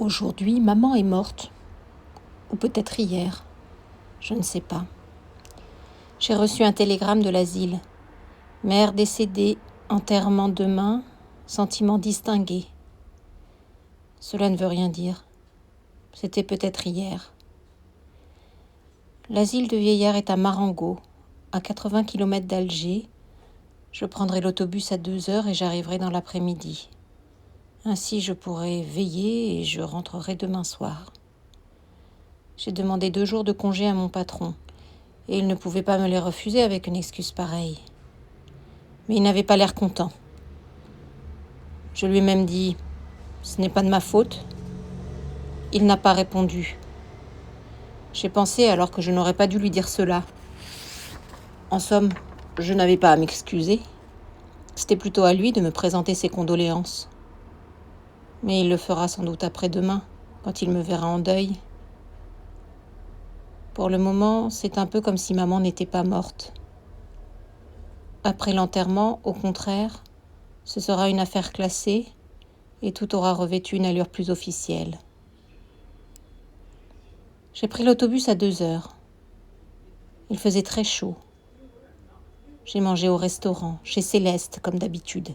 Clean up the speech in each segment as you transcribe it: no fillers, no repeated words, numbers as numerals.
Aujourd'hui, maman est morte. Ou peut-être hier. Je ne sais pas. J'ai reçu un télégramme de l'asile. Mère décédée, enterrement demain, sentiment distingué. Cela ne veut rien dire. C'était peut-être hier. L'asile de vieillards est à Marengo, à 80 km d'Alger. Je prendrai l'autobus à 2h et j'arriverai dans l'après-midi. Ainsi, je pourrai veiller et je rentrerai demain soir. J'ai demandé 2 jours de congé à mon patron et il ne pouvait pas me les refuser avec une excuse pareille. Mais il n'avait pas l'air content. Je lui ai même dit « Ce n'est pas de ma faute ». Il n'a pas répondu. J'ai pensé alors que je n'aurais pas dû lui dire cela. En somme, je n'avais pas à m'excuser. C'était plutôt à lui de me présenter ses condoléances. Mais il le fera sans doute après-demain, quand il me verra en deuil. Pour le moment, c'est un peu comme si maman n'était pas morte. Après l'enterrement, au contraire, ce sera une affaire classée et tout aura revêtu une allure plus officielle. J'ai pris l'autobus à 2h. Il faisait très chaud. J'ai mangé au restaurant, chez Céleste, comme d'habitude.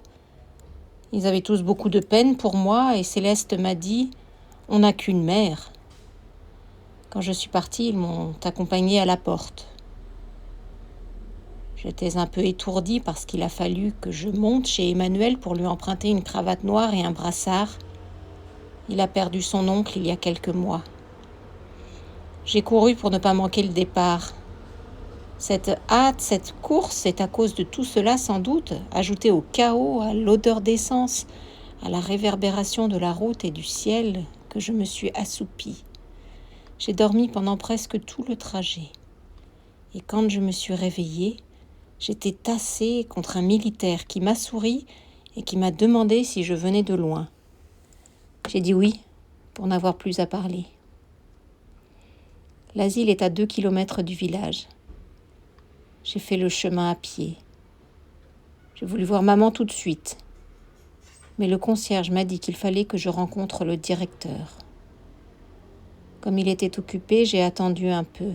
Ils avaient tous beaucoup de peine pour moi et Céleste m'a dit « On n'a qu'une mère ». Quand je suis partie, ils m'ont accompagnée à la porte. J'étais un peu étourdie parce qu'il a fallu que je monte chez Emmanuel pour lui emprunter une cravate noire et un brassard. Il a perdu son oncle il y a quelques mois. J'ai couru pour ne pas manquer le départ. Cette hâte, cette course est à cause de tout cela sans doute, ajoutée au chaos, à l'odeur d'essence, à la réverbération de la route et du ciel, que je me suis assoupie. J'ai dormi pendant presque tout le trajet. Et quand je me suis réveillée, j'étais tassée contre un militaire qui m'a souri et qui m'a demandé si je venais de loin. J'ai dit oui, pour n'avoir plus à parler. L'asile est à 2 km du village. J'ai fait le chemin à pied. J'ai voulu voir maman tout de suite. Mais le concierge m'a dit qu'il fallait que je rencontre le directeur. Comme il était occupé, j'ai attendu un peu.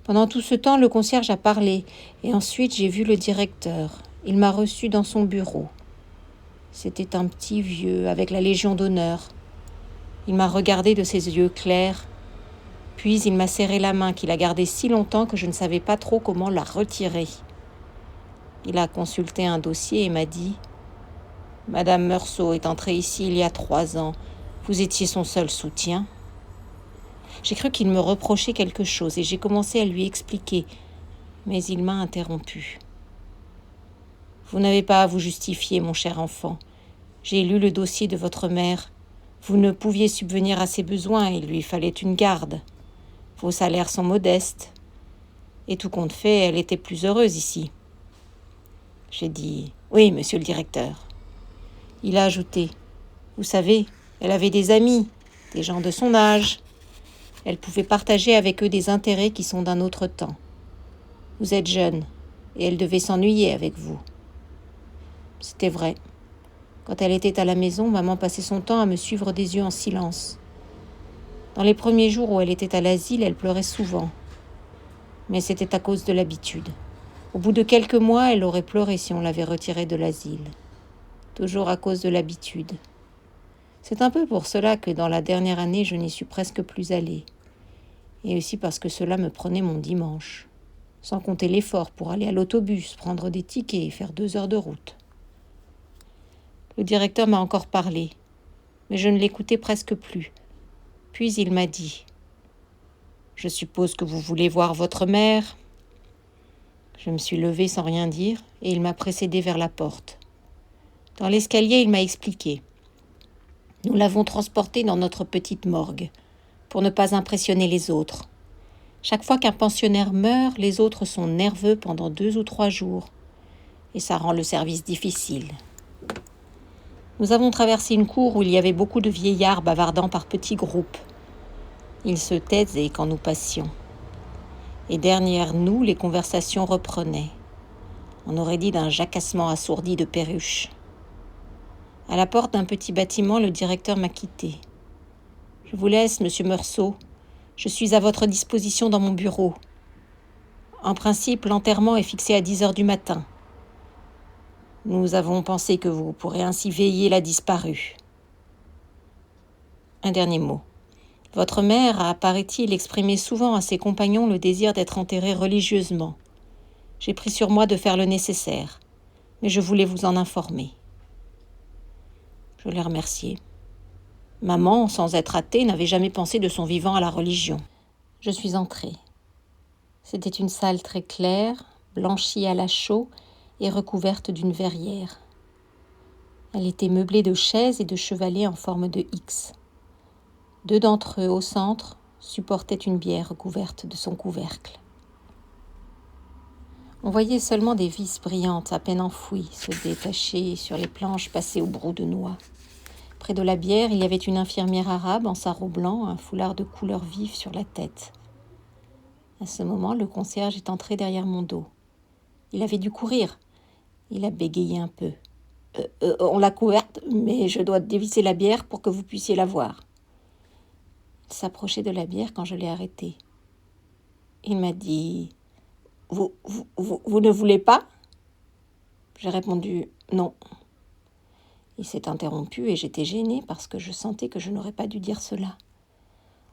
Pendant tout ce temps, le concierge a parlé et ensuite j'ai vu le directeur. Il m'a reçu dans son bureau. C'était un petit vieux avec la Légion d'honneur. Il m'a regardé de ses yeux clairs. Puis il m'a serré la main qu'il a gardée si longtemps que je ne savais pas trop comment la retirer. Il a consulté un dossier et m'a dit « Madame Meursault est entrée ici il y a 3 ans. Vous étiez son seul soutien ?» J'ai cru qu'il me reprochait quelque chose et j'ai commencé à lui expliquer, mais il m'a interrompu. « Vous n'avez pas à vous justifier, mon cher enfant. J'ai lu le dossier de votre mère. Vous ne pouviez subvenir à ses besoins, il lui fallait une garde. Vos salaires sont modestes. Et tout compte fait, elle était plus heureuse ici. » J'ai dit « Oui, monsieur le directeur. » Il a ajouté « Vous savez, elle avait des amis, des gens de son âge. Elle pouvait partager avec eux des intérêts qui sont d'un autre temps. Vous êtes jeune, et elle devait s'ennuyer avec vous. » C'était vrai. Quand elle était à la maison, maman passait son temps à me suivre des yeux en silence. Dans les premiers jours où elle était à l'asile, elle pleurait souvent. Mais c'était à cause de l'habitude. Au bout de quelques mois, elle aurait pleuré si on l'avait retirée de l'asile. Toujours à cause de l'habitude. C'est un peu pour cela que dans la dernière année, je n'y suis presque plus allée. Et aussi parce que cela me prenait mon dimanche. Sans compter l'effort pour aller à l'autobus, prendre des tickets et faire 2 heures de route. Le directeur m'a encore parlé, mais je ne l'écoutais presque plus. Puis il m'a dit « Je suppose que vous voulez voir votre mère ?» Je me suis levée sans rien dire et il m'a précédée vers la porte. Dans l'escalier, il m'a expliqué. Nous l'avons transportée dans notre petite morgue, pour ne pas impressionner les autres. Chaque fois qu'un pensionnaire meurt, les autres sont nerveux pendant 2 ou 3 jours, et ça rend le service difficile. Nous avons traversé une cour où il y avait beaucoup de vieillards bavardant par petits groupes. Ils se taisaient quand nous passions. Et derrière nous, les conversations reprenaient. On aurait dit d'un jacassement assourdi de perruches. À la porte d'un petit bâtiment, le directeur m'a quitté. Je vous laisse, monsieur Meursault. Je suis à votre disposition dans mon bureau. En principe, l'enterrement est fixé à 10 heures du matin. Nous avons pensé que vous pourrez ainsi veiller la disparue. Un dernier mot. Votre mère a, paraît-il, exprimé souvent à ses compagnons le désir d'être enterrée religieusement. J'ai pris sur moi de faire le nécessaire, mais je voulais vous en informer. Je l'ai remercié. Maman, sans être athée, n'avait jamais pensé de son vivant à la religion. Je suis entrée. C'était une salle très claire, blanchie à la chaux et recouverte d'une verrière. Elle était meublée de chaises et de chevalets en forme de X. 2 d'entre eux, au centre, supportaient une bière recouverte de son couvercle. On voyait seulement des vis brillantes, à peine enfouies, se détacher sur les planches passées au brou de noix. Près de la bière, il y avait une infirmière arabe en sarrau blanc, un foulard de couleur vive sur la tête. À ce moment, le concierge est entré derrière mon dos. Il avait dû courir. Il a bégayé un peu. On l'a couverte, mais je dois dévisser la bière pour que vous puissiez la voir. Il s'approchait de la bière quand je l'ai arrêté. Il m'a dit « Vous ne voulez pas ?» J'ai répondu « Non ». Il s'est interrompu et j'étais gênée parce que je sentais que je n'aurais pas dû dire cela.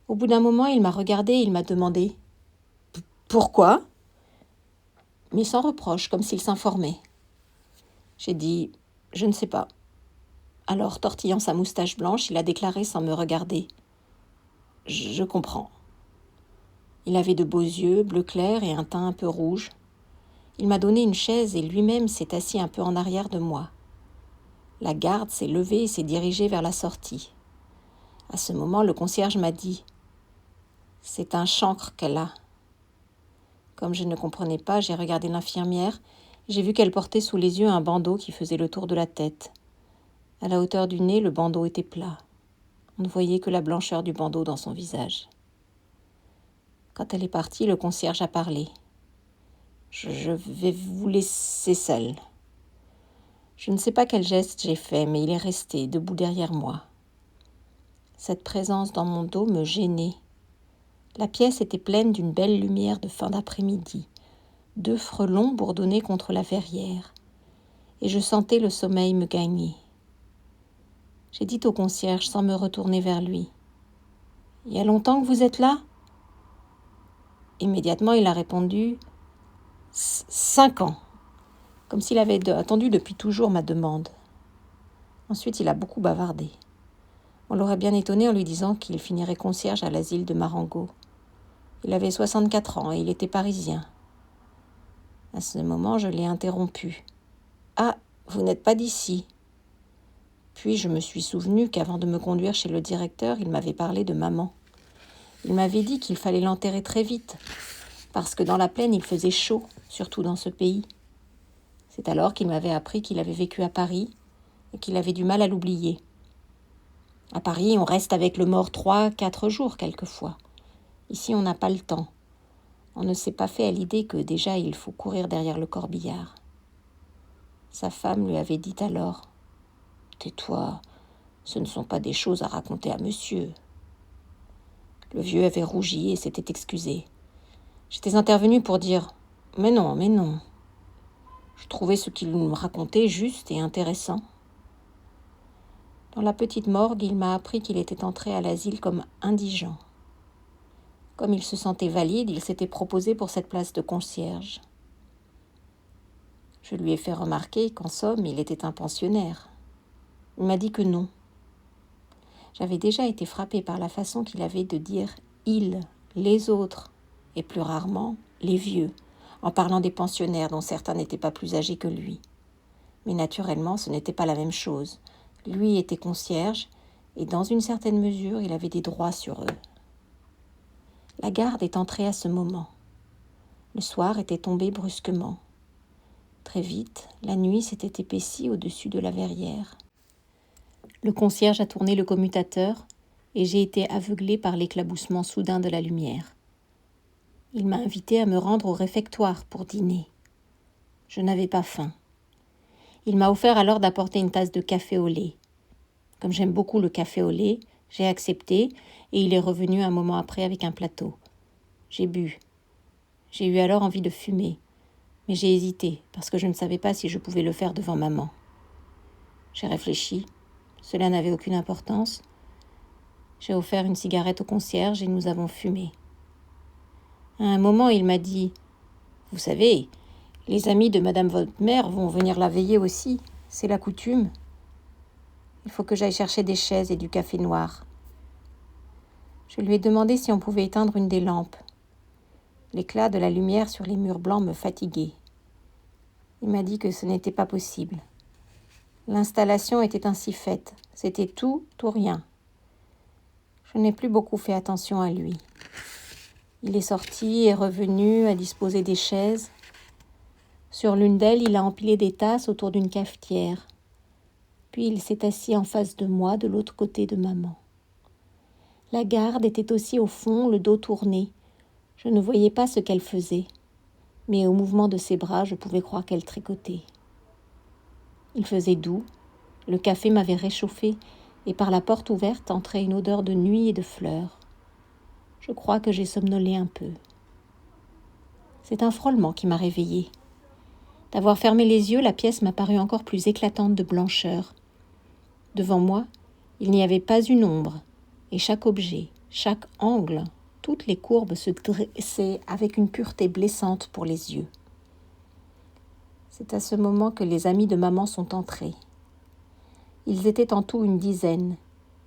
Au bout d'un moment, il m'a regardée et il m'a demandé « Pourquoi ?» Mais sans reproche, comme s'il s'informait. J'ai dit « Je ne sais pas ». Alors, tortillant sa moustache blanche, il a déclaré sans me regarder « Je comprends ». Il avait de beaux yeux, bleu clair et un teint un peu rouge. Il m'a donné une chaise et lui-même s'est assis un peu en arrière de moi. La garde s'est levée et s'est dirigée vers la sortie. À ce moment, le concierge m'a dit « C'est un chancre qu'elle a ». Comme je ne comprenais pas, j'ai regardé l'infirmière. J'ai vu qu'elle portait sous les yeux un bandeau qui faisait le tour de la tête. À la hauteur du nez, le bandeau était plat. On ne voyait que la blancheur du bandeau dans son visage. Quand elle est partie, le concierge a parlé. « Je vais vous laisser seule. » Je ne sais pas quel geste j'ai fait, mais il est resté, debout derrière moi. Cette présence dans mon dos me gênait. La pièce était pleine d'une belle lumière de fin d'après-midi. 2 frelons bourdonnaient contre la verrière, et je sentais le sommeil me gagner. J'ai dit au concierge sans me retourner vers lui. « Il y a longtemps que vous êtes là ?» Immédiatement, il a répondu « 5 ans », comme s'il avait attendu depuis toujours ma demande. Ensuite, il a beaucoup bavardé. On l'aurait bien étonné en lui disant qu'il finirait concierge à l'asile de Marengo. Il avait 64 ans et il était parisien. À ce moment, je l'ai interrompu. « Ah, vous n'êtes pas d'ici ?» Puis je me suis souvenu qu'avant de me conduire chez le directeur, il m'avait parlé de maman. Il m'avait dit qu'il fallait l'enterrer très vite, parce que dans la plaine il faisait chaud, surtout dans ce pays. C'est alors qu'il m'avait appris qu'il avait vécu à Paris et qu'il avait du mal à l'oublier. À Paris, on reste avec le mort 3-4 jours quelquefois. Ici, on n'a pas le temps. On ne s'est pas fait à l'idée que déjà il faut courir derrière le corbillard. Sa femme lui avait dit alors « Tais-toi, ce ne sont pas des choses à raconter à monsieur. » Le vieux avait rougi et s'était excusé. J'étais intervenue pour dire « Mais non, mais non. » Je trouvais ce qu'il me racontait juste et intéressant. Dans la petite morgue, il m'a appris qu'il était entré à l'asile comme indigent. Comme il se sentait valide, il s'était proposé pour cette place de concierge. Je lui ai fait remarquer qu'en somme, il était un pensionnaire. Il m'a dit que non. J'avais déjà été frappée par la façon qu'il avait de dire « il », les autres, et plus rarement « les vieux », en parlant des pensionnaires dont certains n'étaient pas plus âgés que lui. Mais naturellement, ce n'était pas la même chose. Lui était concierge, et dans une certaine mesure, il avait des droits sur eux. La garde est entrée à ce moment. Le soir était tombé brusquement. Très vite, la nuit s'était épaissie au-dessus de la verrière. Le concierge a tourné le commutateur et j'ai été aveuglée par l'éclaboussement soudain de la lumière. Il m'a invitée à me rendre au réfectoire pour dîner. Je n'avais pas faim. Il m'a offert alors d'apporter une tasse de café au lait. Comme j'aime beaucoup le café au lait, J'ai accepté et il est revenu un moment après avec un plateau. J'ai bu. J'ai eu alors envie de fumer, mais j'ai hésité parce que je ne savais pas si je pouvais le faire devant maman. J'ai réfléchi, cela n'avait aucune importance. J'ai offert une cigarette au concierge et nous avons fumé. À un moment, il m'a dit « Vous savez, les amis de madame votre mère vont venir la veiller aussi, c'est la coutume. Il faut que j'aille chercher des chaises et du café noir. » Je lui ai demandé si on pouvait éteindre une des lampes. L'éclat de la lumière sur les murs blancs me fatiguait. Il m'a dit que ce n'était pas possible. L'installation était ainsi faite. C'était tout ou rien. Je n'ai plus beaucoup fait attention à lui. Il est sorti et revenu à disposer des chaises. Sur l'une d'elles, il a empilé des tasses autour d'une cafetière. Puis il s'est assis en face de moi, de l'autre côté de maman. La garde était aussi au fond, le dos tourné. Je ne voyais pas ce qu'elle faisait, mais au mouvement de ses bras, je pouvais croire qu'elle tricotait. Il faisait doux, le café m'avait réchauffé, et par la porte ouverte entrait une odeur de nuit et de fleurs. Je crois que j'ai somnolé un peu. C'est un frôlement qui m'a réveillée. D'avoir fermé les yeux, la pièce m'a paru encore plus éclatante de blancheur. Devant moi, il n'y avait pas une ombre, et chaque objet, chaque angle, toutes les courbes se dressaient avec une pureté blessante pour les yeux. C'est à ce moment que les amis de maman sont entrés. Ils étaient en tout une dizaine,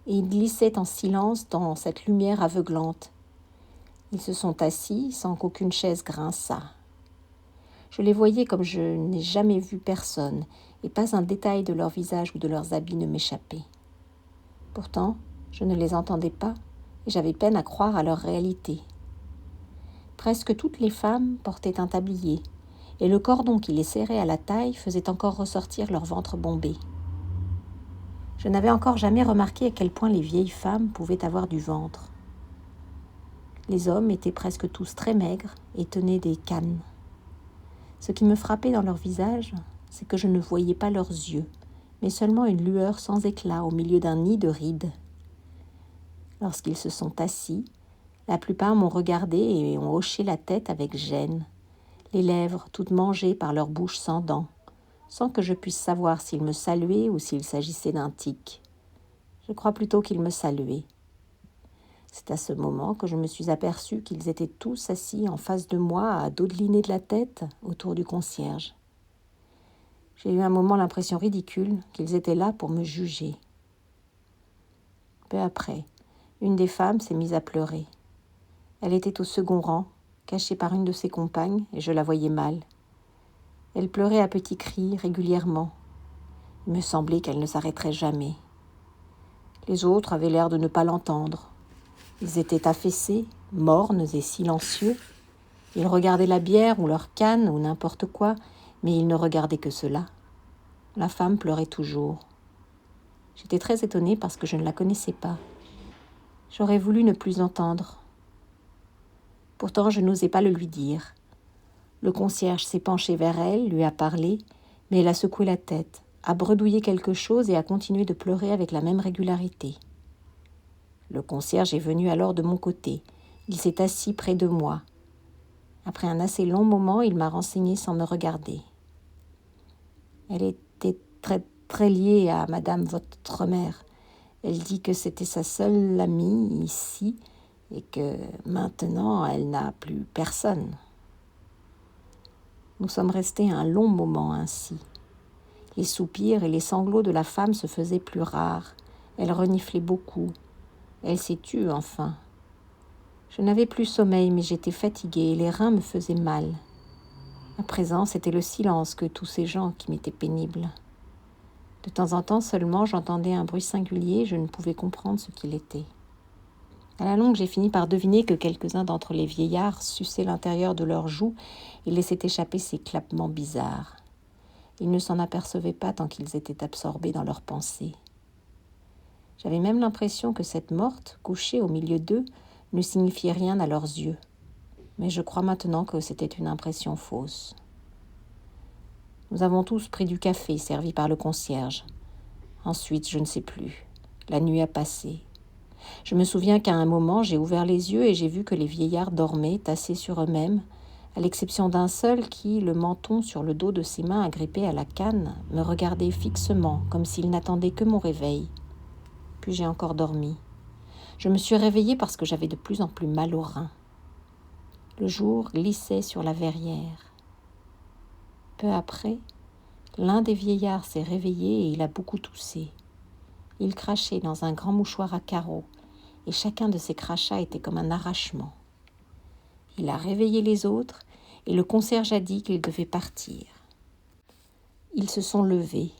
et ils glissaient en silence dans cette lumière aveuglante. Ils se sont assis sans qu'aucune chaise grinçât. Je les voyais comme je n'ai jamais vu personne, et pas un détail de leur visage ou de leurs habits ne m'échappait. Pourtant, je ne les entendais pas, et j'avais peine à croire à leur réalité. Presque toutes les femmes portaient un tablier, et le cordon qui les serrait à la taille faisait encore ressortir leur ventre bombé. Je n'avais encore jamais remarqué à quel point les vieilles femmes pouvaient avoir du ventre. Les hommes étaient presque tous très maigres et tenaient des cannes. Ce qui me frappait dans leur visage, c'est que je ne voyais pas leurs yeux, mais seulement une lueur sans éclat au milieu d'un nid de rides. Lorsqu'ils se sont assis, la plupart m'ont regardé et ont hoché la tête avec gêne, les lèvres toutes mangées par leur bouche sans dents, sans que je puisse savoir s'ils me saluaient ou s'il s'agissait d'un tic. Je crois plutôt qu'ils me saluaient. C'est à ce moment que je me suis aperçue qu'ils étaient tous assis en face de moi à dodeliner de la tête autour du concierge. J'ai eu un moment l'impression ridicule qu'ils étaient là pour me juger. Peu après, une des femmes s'est mise à pleurer. Elle était au second rang, cachée par une de ses compagnes, et je la voyais mal. Elle pleurait à petits cris régulièrement. Il me semblait qu'elle ne s'arrêterait jamais. Les autres avaient l'air de ne pas l'entendre. Ils étaient affaissés, mornes et silencieux. Ils regardaient la bière ou leur canne ou n'importe quoi, mais ils ne regardaient que cela. La femme pleurait toujours. J'étais très étonnée parce que je ne la connaissais pas. J'aurais voulu ne plus entendre. Pourtant, je n'osais pas le lui dire. Le concierge s'est penché vers elle, lui a parlé, mais elle a secoué la tête, a bredouillé quelque chose et a continué de pleurer avec la même régularité. Le concierge est venu alors de mon côté. Il s'est assis près de moi. Après un assez long moment, il m'a renseigné sans me regarder. Elle était très liée à madame votre mère. Elle dit que c'était sa seule amie ici et que maintenant elle n'a plus personne. Nous sommes restés un long moment ainsi. Les soupirs et les sanglots de la femme se faisaient plus rares. Elle reniflait beaucoup. Elle s'est tue enfin. Je n'avais plus sommeil, mais j'étais fatiguée et les reins me faisaient mal. À présent, c'était le silence que tous ces gens qui m'étaient pénibles. De temps en temps seulement, j'entendais un bruit singulier, je ne pouvais comprendre ce qu'il était. À la longue, j'ai fini par deviner que quelques-uns d'entre les vieillards suçaient l'intérieur de leurs joues et laissaient échapper ces clappements bizarres. Ils ne s'en apercevaient pas tant qu'ils étaient absorbés dans leurs pensées. J'avais même l'impression que cette morte, couchée au milieu d'eux, ne signifiait rien à leurs yeux. Mais je crois maintenant que c'était une impression fausse. Nous avons tous pris du café servi par le concierge. Ensuite, je ne sais plus. La nuit a passé. Je me souviens qu'à un moment, j'ai ouvert les yeux et j'ai vu que les vieillards dormaient, tassés sur eux-mêmes, à l'exception d'un seul qui, le menton sur le dos de ses mains agrippées à la canne, me regardait fixement, comme s'il n'attendait que mon réveil. Puis j'ai encore dormi. Je me suis réveillée parce que j'avais de plus en plus mal aux reins. Le jour glissait sur la verrière. Peu après, l'un des vieillards s'est réveillé et il a beaucoup toussé. Il crachait dans un grand mouchoir à carreaux, et chacun de ses crachats était comme un arrachement. Il a réveillé les autres, et le concierge a dit qu'ils devaient partir. Ils se sont levés.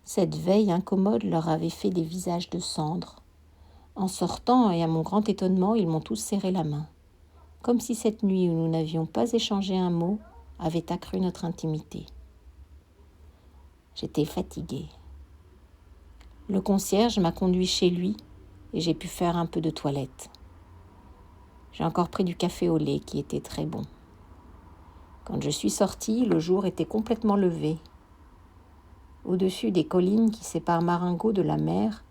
Cette veille incommode leur avait fait des visages de cendre. En sortant, et à mon grand étonnement, ils m'ont tous serré la main, comme si cette nuit où nous n'avions pas échangé un mot avait accru notre intimité. J'étais fatiguée. Le concierge m'a conduit chez lui et j'ai pu faire un peu de toilette. J'ai encore pris du café au lait qui était très bon. Quand je suis sortie, le jour était complètement levé. Au-dessus des collines qui séparent Marengo de la mer,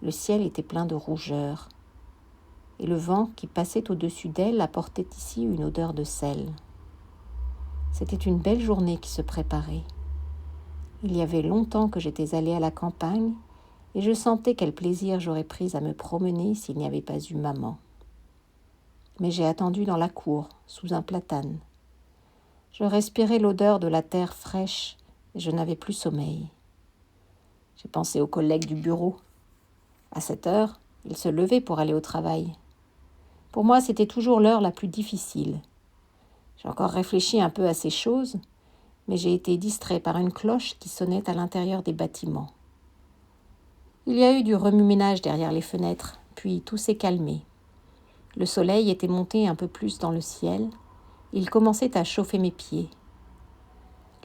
le ciel était plein de rougeur et le vent qui passait au-dessus d'elle apportait ici une odeur de sel. C'était une belle journée qui se préparait. Il y avait longtemps que j'étais allée à la campagne et je sentais quel plaisir j'aurais pris à me promener s'il n'y avait pas eu maman. Mais j'ai attendu dans la cour, sous un platane. Je respirais l'odeur de la terre fraîche et je n'avais plus sommeil. J'ai pensé aux collègues du bureau. À 7 heures, ils se levaient pour aller au travail. Pour moi, c'était toujours l'heure la plus difficile. J'ai encore réfléchi un peu à ces choses, mais j'ai été distrait par une cloche qui sonnait à l'intérieur des bâtiments. Il y a eu du remue-ménage derrière les fenêtres, puis tout s'est calmé. Le soleil était monté un peu plus dans le ciel. Il commençait à chauffer mes pieds.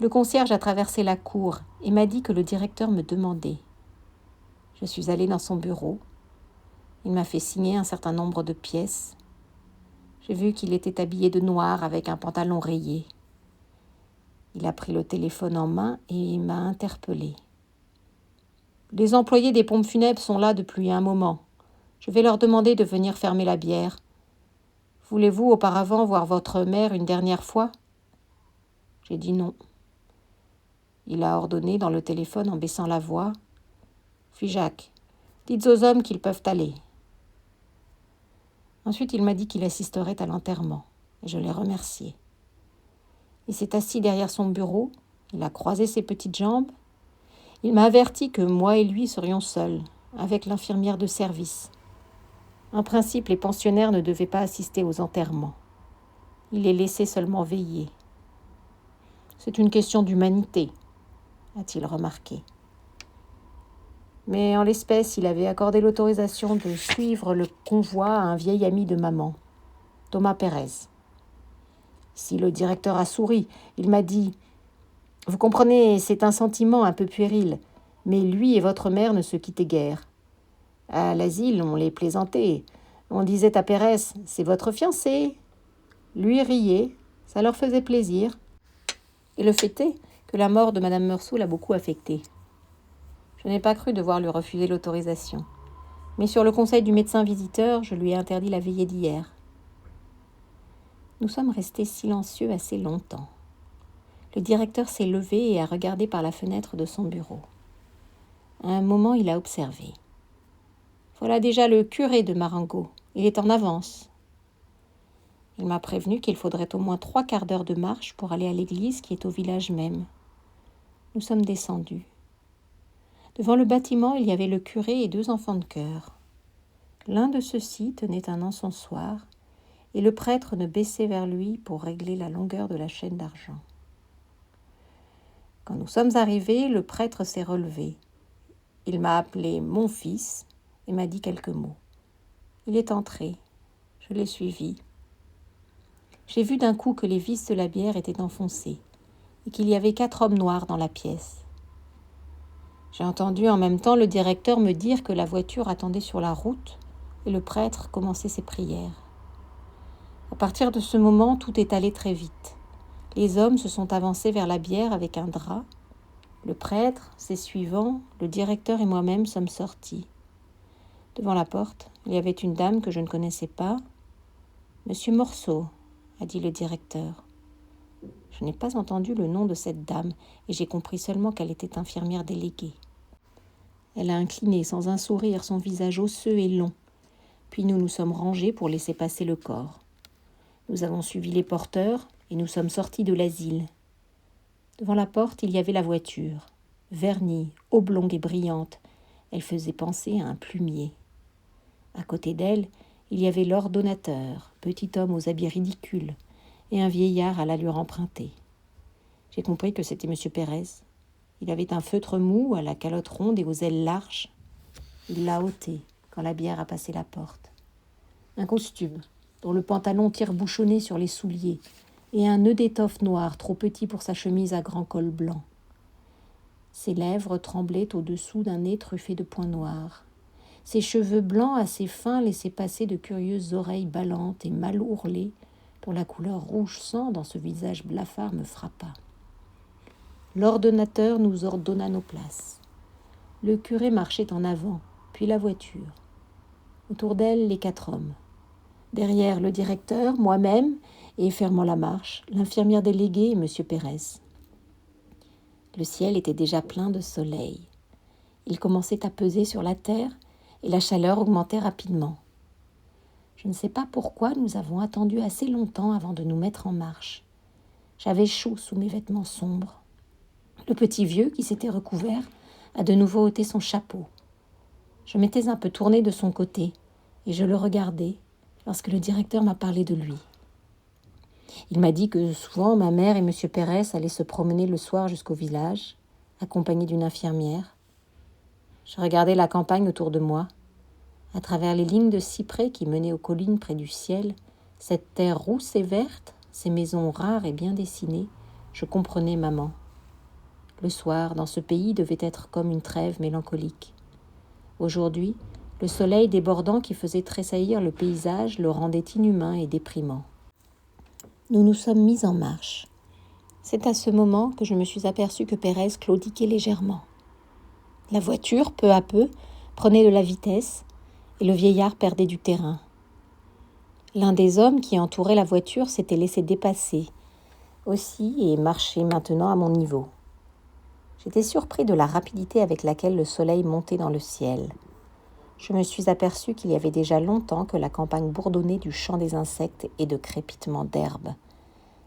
Le concierge a traversé la cour et m'a dit que le directeur me demandait. Je suis allée dans son bureau. Il m'a fait signer un certain nombre de pièces. J'ai vu qu'il était habillé de noir avec un pantalon rayé. Il a pris le téléphone en main et il m'a interpellée. Les employés des pompes funèbres sont là depuis un moment. Je vais leur demander de venir fermer la bière. Voulez-vous auparavant voir votre mère une dernière fois ? J'ai dit non. Il a ordonné dans le téléphone en baissant la voix. Figeac, dites aux hommes qu'ils peuvent aller. Ensuite, il m'a dit qu'il assisterait à l'enterrement, et je l'ai remercié. Il s'est assis derrière son bureau, il a croisé ses petites jambes. Il m'a averti que moi et lui serions seuls, avec l'infirmière de service. En principe, les pensionnaires ne devaient pas assister aux enterrements. Il les laissait seulement veiller. C'est une question d'humanité, a-t-il remarqué. Mais en l'espèce, il avait accordé l'autorisation de suivre le convoi à un vieil ami de maman, Thomas Pérez. Si le directeur a souri, il m'a dit « Vous comprenez, c'est un sentiment un peu puéril, mais lui et votre mère ne se quittaient guère. À l'asile, on les plaisantait. On disait à Pérez « C'est votre fiancé ». Lui riait, ça leur faisait plaisir. Et le fait est que la mort de Madame Meursault l'a beaucoup affecté. Je n'ai pas cru devoir lui refuser l'autorisation. Mais sur le conseil du médecin visiteur, je lui ai interdit la veillée d'hier. Nous sommes restés silencieux assez longtemps. Le directeur s'est levé et a regardé par la fenêtre de son bureau. À un moment, il a observé. Voilà déjà le curé de Marengo. Il est en avance. Il m'a prévenu qu'il faudrait au moins 3 quarts d'heure de marche pour aller à l'église qui est au village même. Nous sommes descendus. Devant le bâtiment, il y avait le curé et 2 enfants de chœur. L'un de ceux-ci tenait un encensoir et le prêtre ne baissait vers lui pour régler la longueur de la chaîne d'argent. Quand nous sommes arrivés, le prêtre s'est relevé. Il m'a appelé « mon fils » et m'a dit quelques mots. Il est entré. Je l'ai suivi. J'ai vu d'un coup que les vis de la bière étaient enfoncées et qu'il y avait 4 hommes noirs dans la pièce. J'ai entendu en même temps le directeur me dire que la voiture attendait sur la route et le prêtre commençait ses prières. À partir de ce moment, tout est allé très vite. Les hommes se sont avancés vers la bière avec un drap. Le prêtre, ses suivants, le directeur et moi-même sommes sortis. Devant la porte, il y avait une dame que je ne connaissais pas. « Monsieur Morceau », a dit le directeur. Je n'ai pas entendu le nom de cette dame et j'ai compris seulement qu'elle était infirmière déléguée. Elle a incliné sans un sourire son visage osseux et long. Puis nous nous sommes rangés pour laisser passer le corps. Nous avons suivi les porteurs et nous sommes sortis de l'asile. Devant la porte, il y avait la voiture. Vernie, oblongue et brillante, elle faisait penser à un plumier. À côté d'elle, il y avait l'ordonnateur, petit homme aux habits ridicules, et un vieillard à l'allure empruntée. J'ai compris que c'était M. Pérez. Il avait un feutre mou à la calotte ronde et aux ailes larges. Il l'a ôté quand la bière a passé la porte. Un costume, dont le pantalon tire bouchonné sur les souliers, et un nœud d'étoffe noire trop petit pour sa chemise à grand col blanc. Ses lèvres tremblaient au-dessous d'un nez truffé de points noirs. Ses cheveux blancs assez fins laissaient passer de curieuses oreilles ballantes et mal ourlées, dont la couleur rouge sang dans ce visage blafard me frappa. L'ordonnateur nous ordonna nos places. Le curé marchait en avant, puis la voiture. Autour d'elle, les 4 hommes. Derrière, le directeur, moi-même, et fermant la marche, l'infirmière déléguée et M. Pérez. Le ciel était déjà plein de soleil. Il commençait à peser sur la terre et la chaleur augmentait rapidement. Je ne sais pas pourquoi nous avons attendu assez longtemps avant de nous mettre en marche. J'avais chaud sous mes vêtements sombres. Le petit vieux, qui s'était recouvert, a de nouveau ôté son chapeau. Je m'étais un peu tournée de son côté et je le regardais lorsque le directeur m'a parlé de lui. Il m'a dit que souvent ma mère et M. Pérez allaient se promener le soir jusqu'au village, accompagnés d'une infirmière. Je regardais la campagne autour de moi. À travers les lignes de cyprès qui menaient aux collines près du ciel, cette terre rousse et verte, ces maisons rares et bien dessinées, je comprenais maman. Le soir, dans ce pays, devait être comme une trêve mélancolique. Aujourd'hui, le soleil débordant qui faisait tressaillir le paysage le rendait inhumain et déprimant. Nous nous sommes mis en marche. C'est à ce moment que je me suis aperçue que Pérez claudiquait légèrement. La voiture, peu à peu, prenait de la vitesse et le vieillard perdait du terrain. L'un des hommes qui entourait la voiture s'était laissé dépasser aussi et marchait maintenant à mon niveau. J'étais surpris de la rapidité avec laquelle le soleil montait dans le ciel. Je me suis aperçu qu'il y avait déjà longtemps que la campagne bourdonnait du chant des insectes et de crépitements d'herbes.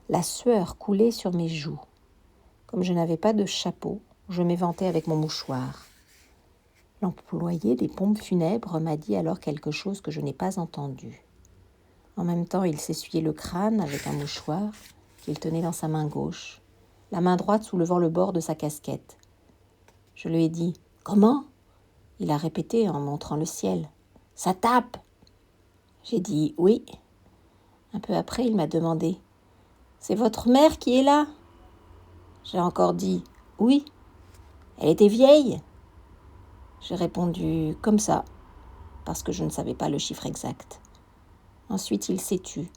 La sueur coulait sur mes joues. Comme je n'avais pas de chapeau, je m'éventais avec mon mouchoir. L'employé des pompes funèbres m'a dit alors quelque chose que je n'ai pas entendu. En même temps, il s'essuyait le crâne avec un mouchoir qu'il tenait dans sa main gauche, la main droite soulevant le bord de sa casquette. Je lui ai dit « Comment ?» Il a répété en montrant le ciel. « Ça tape !» J'ai dit « Oui ». Un peu après, il m'a demandé « C'est votre mère qui est là ?» J'ai encore dit « Oui ». Elle était vieille. J'ai répondu comme ça, parce que je ne savais pas le chiffre exact. Ensuite, il s'est tu.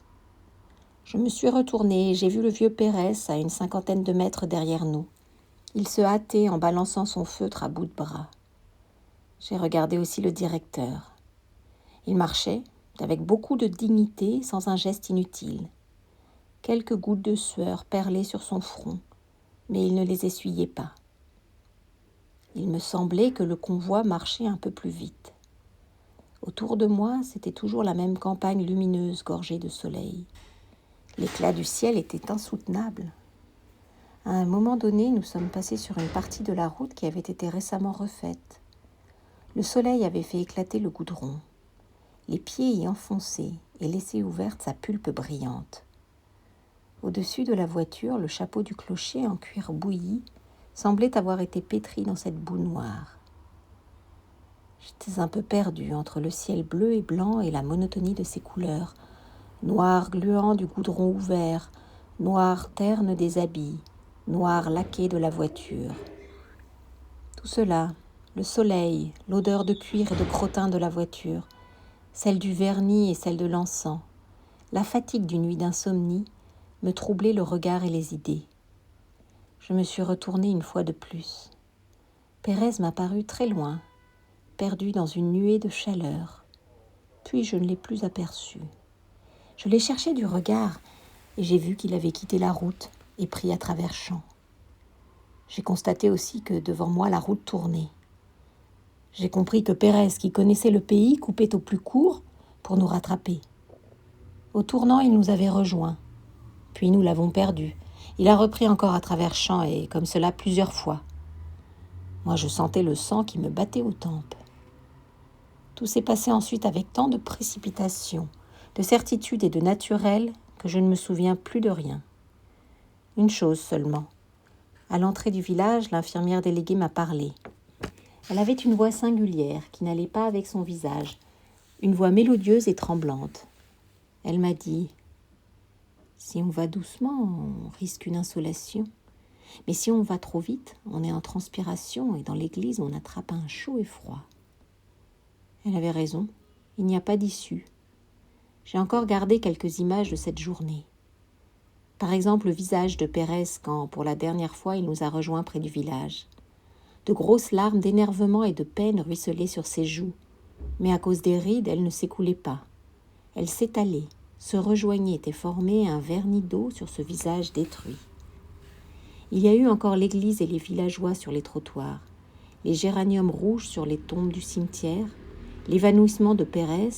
Je me suis retournée et j'ai vu le vieux Pérez à une 50aine de mètres derrière nous. Il se hâtait en balançant son feutre à bout de bras. J'ai regardé aussi le directeur. Il marchait avec beaucoup de dignité, sans un geste inutile. Quelques gouttes de sueur perlaient sur son front, mais il ne les essuyait pas. Il me semblait que le convoi marchait un peu plus vite. Autour de moi, c'était toujours la même campagne lumineuse gorgée de soleil. L'éclat du ciel était insoutenable. À un moment donné, nous sommes passés sur une partie de la route qui avait été récemment refaite. Le soleil avait fait éclater le goudron. Les pieds y enfonçaient et laissaient ouverte sa pulpe brillante. Au-dessus de la voiture, le chapeau du clocher en cuir bouilli semblait avoir été pétri dans cette boue noire. J'étais un peu perdue entre le ciel bleu et blanc et la monotonie de ses couleurs, noir gluant du goudron ouvert, noir terne des habits, noir laqué de la voiture. Tout cela, le soleil, l'odeur de cuir et de crottin de la voiture, celle du vernis et celle de l'encens, la fatigue d'une nuit d'insomnie, me troublaient le regard et les idées. Je me suis retournée une fois de plus. Pérez m'a paru très loin, perdu dans une nuée de chaleur. Puis je ne l'ai plus aperçu. Je l'ai cherché du regard et j'ai vu qu'il avait quitté la route et pris à travers champs. J'ai constaté aussi que devant moi la route tournait. J'ai compris que Pérez, qui connaissait le pays, coupait au plus court pour nous rattraper. Au tournant, il nous avait rejoints. Puis nous l'avons perdu. Il a repris encore à travers champs et comme cela plusieurs fois. Moi, je sentais le sang qui me battait aux tempes. Tout s'est passé ensuite avec tant de précipitation, de certitude et de naturel que je ne me souviens plus de rien. Une chose seulement. À l'entrée du village, l'infirmière déléguée m'a parlé. Elle avait une voix singulière qui n'allait pas avec son visage, une voix mélodieuse et tremblante. Elle m'a dit « Si on va doucement, on risque une insolation. Mais si on va trop vite, on est en transpiration et dans l'église, on attrape un chaud et froid. » Elle avait raison, il n'y a pas d'issue. J'ai encore gardé quelques images de cette journée. Par exemple, le visage de Pérez quand, pour la dernière fois, il nous a rejoints près du village. De grosses larmes d'énervement et de peine ruisselaient sur ses joues, mais à cause des rides, elles ne s'écoulaient pas. Elles s'étalaient, se rejoignaient et formaient un vernis d'eau sur ce visage détruit. Il y a eu encore l'église et les villageois sur les trottoirs, les géraniums rouges sur les tombes du cimetière, l'évanouissement de Pérez,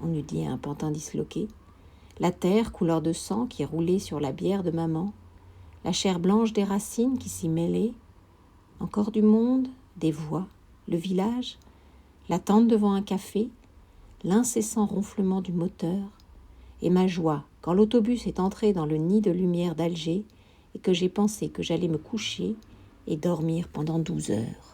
on eût dit un pantin disloqué, la terre couleur de sang qui roulait sur la bière de maman, la chair blanche des racines qui s'y mêlait, encore du monde, des voix, le village, l'attente devant un café, l'incessant ronflement du moteur, et ma joie quand l'autobus est entré dans le nid de lumière d'Alger et que j'ai pensé que j'allais me coucher et dormir pendant 12 heures.